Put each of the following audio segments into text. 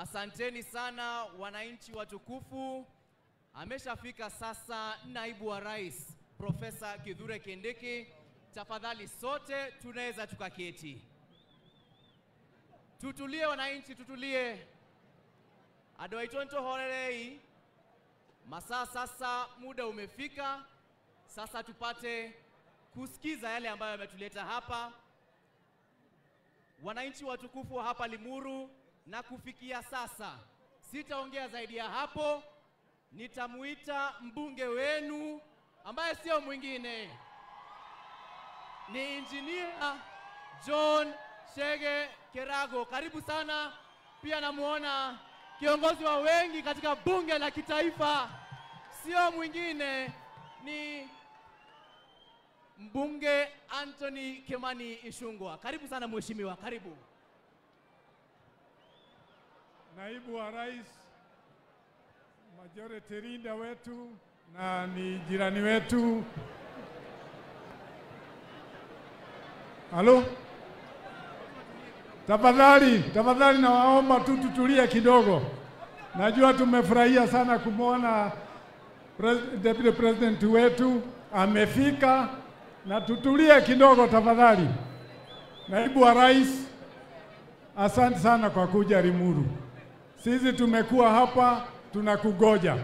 Asanteni sana wananchi watukufu. Ameshafika sasa naibu wa rais Profesa Kithure Kindiki. Tafadhali sote tunaweza tukaketi. Tutulie wananchi, tutulie. Adwaitonto horerei. Masaa sasa muda umefika. Sasa tupate kusikiza yale ambayo yametuleta hapa. Wananchi watukufu hapa Limuru, na kufikia sasa sitaongea zaidi ya hapo. Nitamuita mbunge wenu ambaye sio mwingine, ni Engineer John Chege Kerago. Karibu sana. Pia namuona kiongozi wa wengi katika bunge la kitaifa, sio mwingine ni mbunge Anthony Kimani Ichung'wah. Karibu sana mheshimiwa, karibu. Naibu wa rais, majority leader wetu na ni jirani wetu. Halo? Tafadhali nawaomba tu tutulie kidogo. Najua tumefurahia sana kumwona Deputy President wetu amefika, na tutulie kidogo tafadhali. Naibu wa rais, asante sana kwa kuja Limuru. Sisi tumekuwa hapa tunakugoja.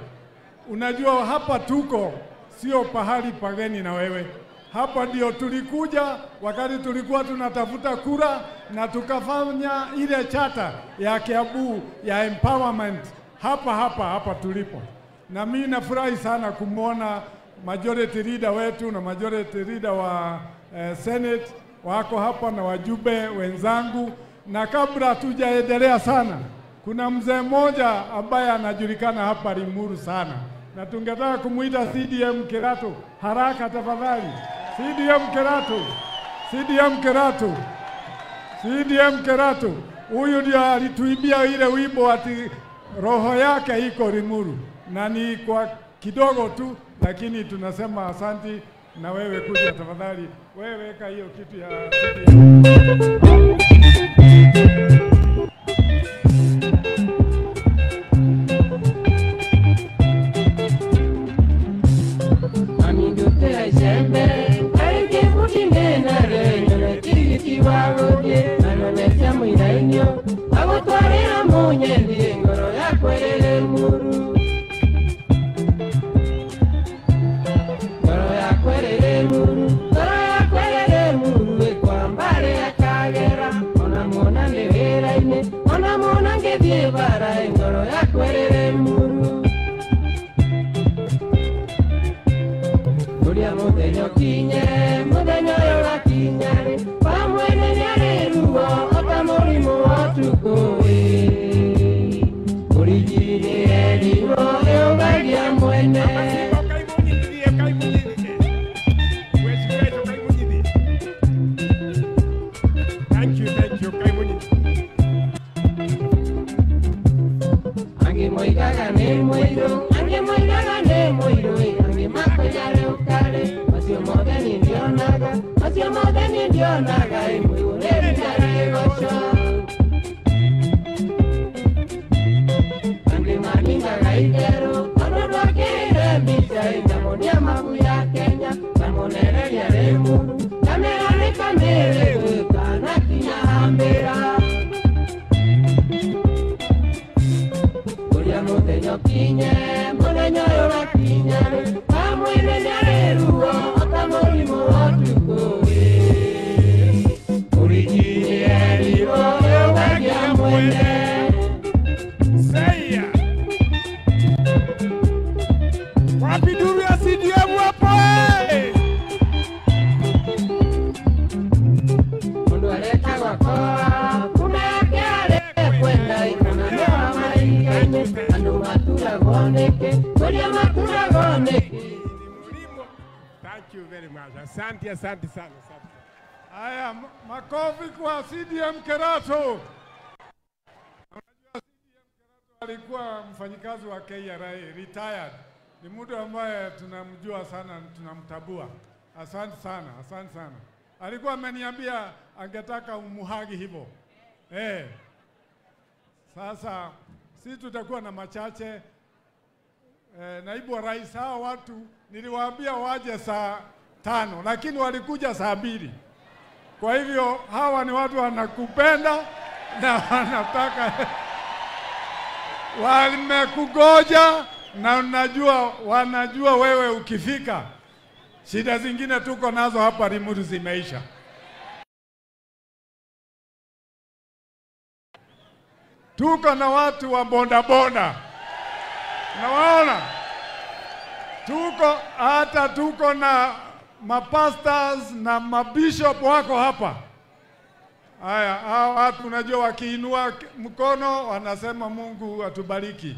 Unajua hapa tuko sio pahali pageni na wewe. Hapa ndio tulikuja wakati tulikuwa tunatafuta kura, na tukafanya ile chata ya Kiambu ya empowerment hapa tulipo. Na mimi nafurahi sana kumwona majority leader wetu na majority leader wa Senate wako hapa na wajumbe wenzangu. Na kabla tujaendelea sana, kuna mzee mmoja ambaye anajulikana hapa Limuru sana, na tungetaka kumuita CDM Kerato. Haraka tafadhali. CDM Kerato. Huyu ndio alituimbia ile wimbo ati roho yake iko Limuru, na ni kwa kidogo tu, lakini tunasema asanti. Na wewe kuja tafadhali, wewe weka hiyo kitu ya Asante sana. Haya, makofi kwa CDM Kerato. Unajua CDM Kerato alikuwa mfanyikazi wa KRA, retired. Ni mtu ambaye tunamjua sana, tunamtabua. Asante sana. Alikuwa ameniambia angetaka umuhagi hivyo. Sasa sisi tutakuwa na machache. Naibu wa rais, hawa watu niliwaambia waje saa 5 lakini walikuja saa 2. Kwa hivyo hawa ni watu wanakupenda na wanataka wamekugoja na wanajua wewe ukifika. Shida zingine tuko nazo hapa Limuru zimeisha. Tuko na watu wa bodaboda. Unawaona? Tuko na mapastors na mabishop wako hapa. Haya, hao watu unajua wakiinua mkono wanasema Mungu atubariki.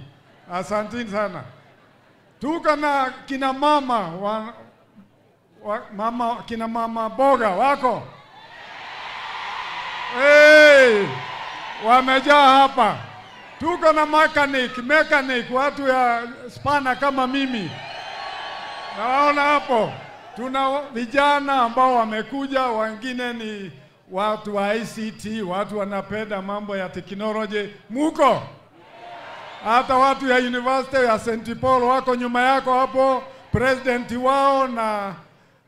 Asanteni sana. Tuko na kina mama kina mama boga wako. Hey, wamejaa hapa. Tuko na mechanic watu ya spana kama mimi. Naona hapo. Tuna vijana ambao wamekuja, wengine ni watu wa ICT, watu wanapenda mambo ya teknolojia. Muko? Hata watu ya University ya St. Paul wako nyuma yako hapo, president wao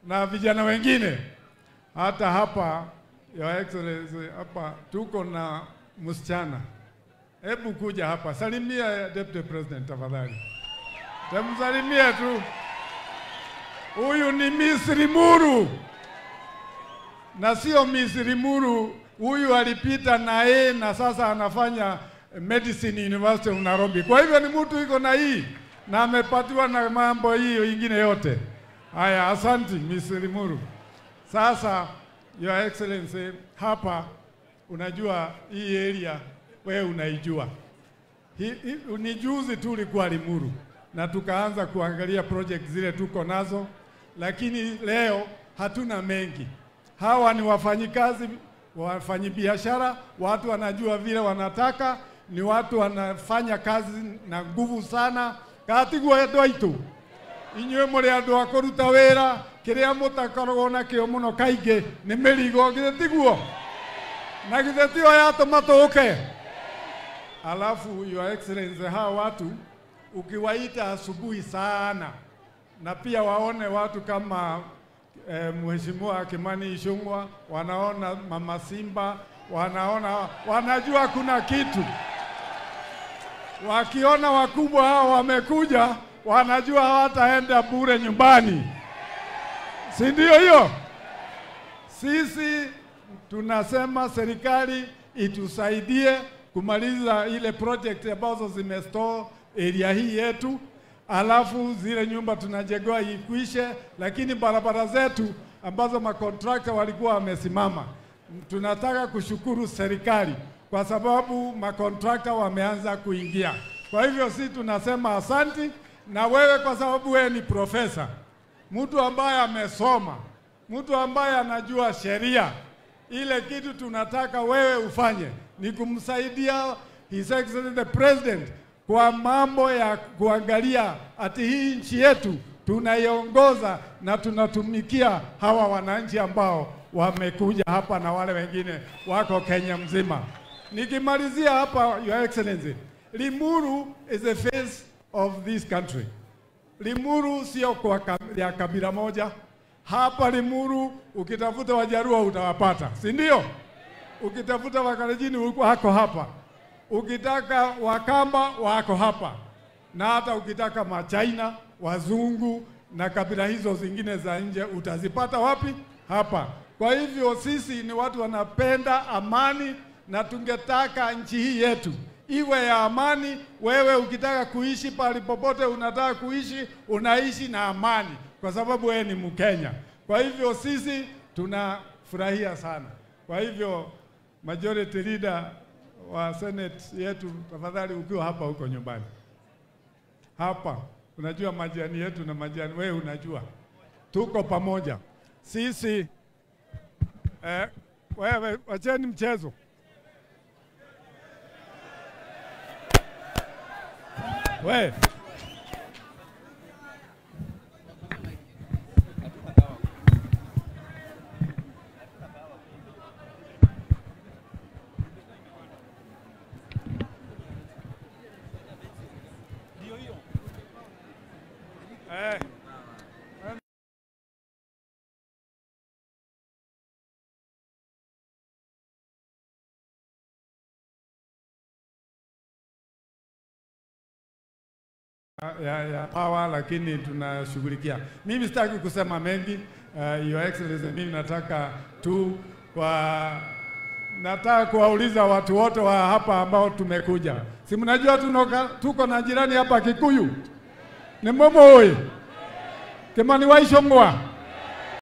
na vijana wengine. Hata hapa, Your Excellency, hapa tuko na msichana. Hebu kuja hapa, salimia Deputy President tafadhali. Tamsalimia tu. Huyu ni Miss Limuru. Na sio Miss Limuru, huyu alipita na yeye na sasa anafanya Medicine University of Nairobi. Kwa hivyo ni mtu iko na hii na amepatiwa na mambo hiyo ingine yote. Haya, asante Miss Limuru. Sasa Your Excellency, hapa unajua hii area wewe unaijua. Ni juzi tu ulikuwa Limuru na tukaanza kuangalia project zile tuko nazo, lakini leo hatuna mengi. Hawa ni wafanyikazi, wafanyibiashara, watu wanajua vile wanataka, ni watu wanafanya kazi na nguvu sana. Katigwa andũ aitũ, inyuĩ mũrĩ andũ a kũruta wĩra, kĩrĩa mũtakoragwo nakĩo mũno kaingĩ nĩ mĩrigo, githĩ tiguo? Na githĩ tio yatũma tũke? Alafu Your Excellency, hawa watu ukiwaita asubuhi sana na pia waone watu kama Mheshimiwa Kimani Ichung'wah, wanaona Mama Simba, wanajua kuna kitu. Wakiona wakubwa hao wamekuja, wanajua hawataenda bure nyumbani. Si ndio hiyo? Sisi tunasema serikali itusaidie kumaliza ile project ambazo zimestore area hii yetu, alafu zile nyumba tunajenga ikwishe, lakini barabara zetu ambazo makontrakta walikuwa wamesimama. Tunataka kushukuru serikali kwa sababu makontrakta wameanza kuingia. Kwa hivyo sisi tunasema asanti, na wewe kwa sababu wewe ni profesa, mtu ambaye amesoma, mtu ambaye anajua sheria. Ile kitu tunataka wewe ufanye ni kumsaidia His Excellency the President kwa mambo ya kuangalia ati hii nchi yetu tunaiongoza na tunatumikia hawa wananchi ambao wamekuja hapa na wale wengine wako Kenya mzima. Nikimalizia hapa, Your Excellency, Limuru is the face of this country. Limuru sio kwa ya kabila moja. Hapa Limuru ukitafuta Wajaruo utawapata, si ndio? Ukitafuta Wakalenjin wako hapa. Ukitaka Wakamba wako hapa. Na hata ukitaka Machina, Wazungu na kabila hizo zingine za nje utazipata wapi? Hapa. Kwa hivyo sisi ni watu wanapenda amani na tungetaka nchi hii yetu iwe ya amani. Wewe ukitaka kuishi pale popote unataka kuishi, unaishi na amani kwa sababu wewe ni Mkenya. Kwa hivyo sisi tunafurahia sana. Kwa hivyo majority leader wa Senate yetu, tafadhali ukiwa hapa huko nyumbani. Hapa unajua majani yetu na majani wewe unajua. Tuko pamoja. Sisi wewe wacheni mchezo. Wewe ya power, lakini tunashughulikia. Mimi sitaki kusema mengi, Your Excellency, mimi nataka kuwauliza watu wote wa hapa ambao tumekuja. Si mnajua tuko na jirani hapa Kikuyu? Ni Momo oye. Kimani Waishongwa.